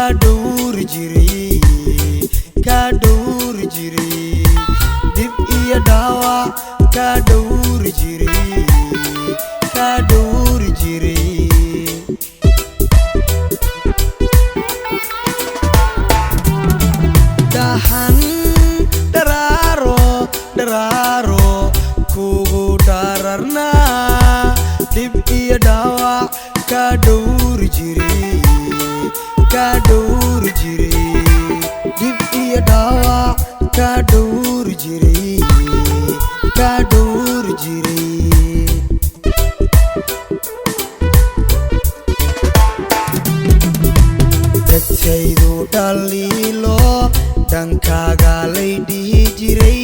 kadhowr jiray kadhowr jiray dib iyo dhaawac kadhowr jiray kadhowr jiray dahan dharaaro kugu dhararna dib iyo dhaawac kadhowr jiray kadhowr jiray dib iyo dhaawac kadhowr jiray kadhowr jiray dadkaydu dhaliilo dhankaaga lay dhihi jiray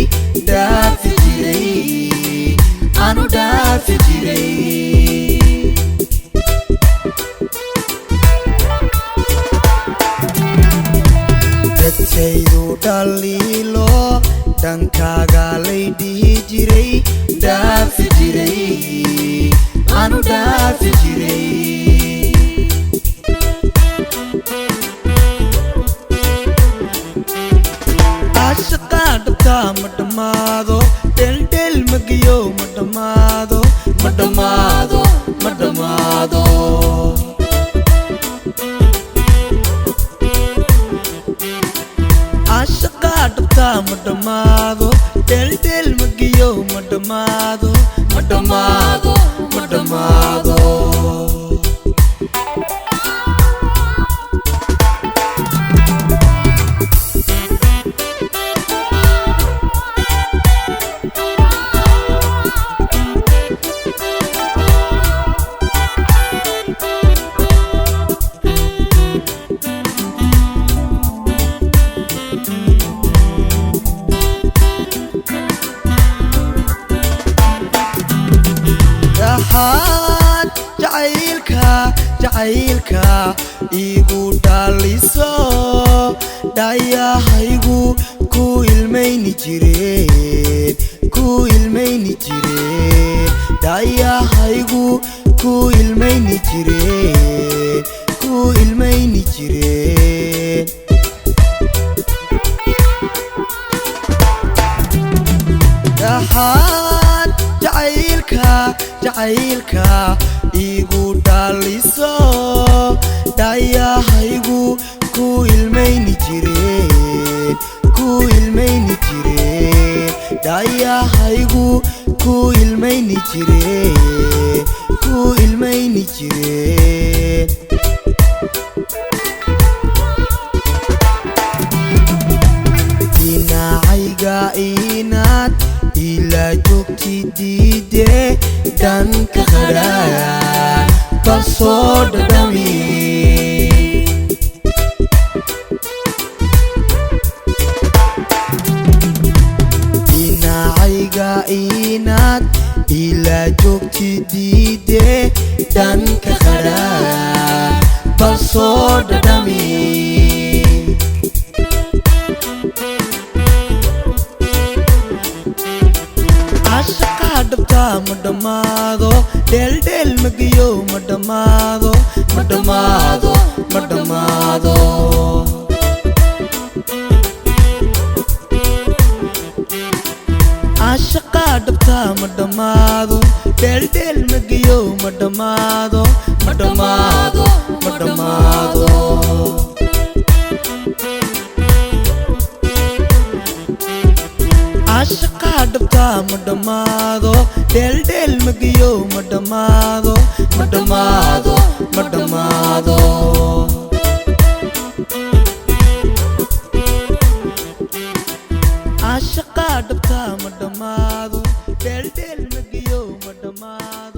dhaafi jiray anu dhaafi jiray dadkaydu dhaliilo dhankaaga lay dhihi jiray dhaafi jiray anu dhaafi jiray ashqa dhabta ma dhamaado dheldhel magiyo ma dhamaado ma dhamaado ma dhamaado ashqa dhabta ma dhamaado dheldhel magiyo ma dhamaado ma dhamaado ma dhamaado FAHAD jacaylka igu dhaliso dhayahaygu ku ilmayni jireen ku ilmayni jireen dhayahaygu ku ilmayni jireen ku ilmayni jireen FAHAD jacaylka igu dhaliso dhayahaygu ku ilmayni jireen ku ilmayni jireen dhayahaygu ku ilmayni jireen ku ilmayni jireen dhinacayga inaad ila joogtidide dhanka qadhaaya bal soo dhadhami dhinacayga inaad ila joogtidide dhanka qadhaaya bal soo dhadhami ashqa dhabta ma dhamaado dheldhel magiyo ma dhamaado ma dhamaado ma dhamaado ashqa dhabta ma dhamaado dheldhel magiyo ma dhamaado ma dhamaado ma dhamaado ashqa dhabta ma dhamaado dheldhel magiyo ma dhamaado ma dhamaado ma dhamaado ashqa dhabta ma dhamaado dheldhel magiyo ma dhamaado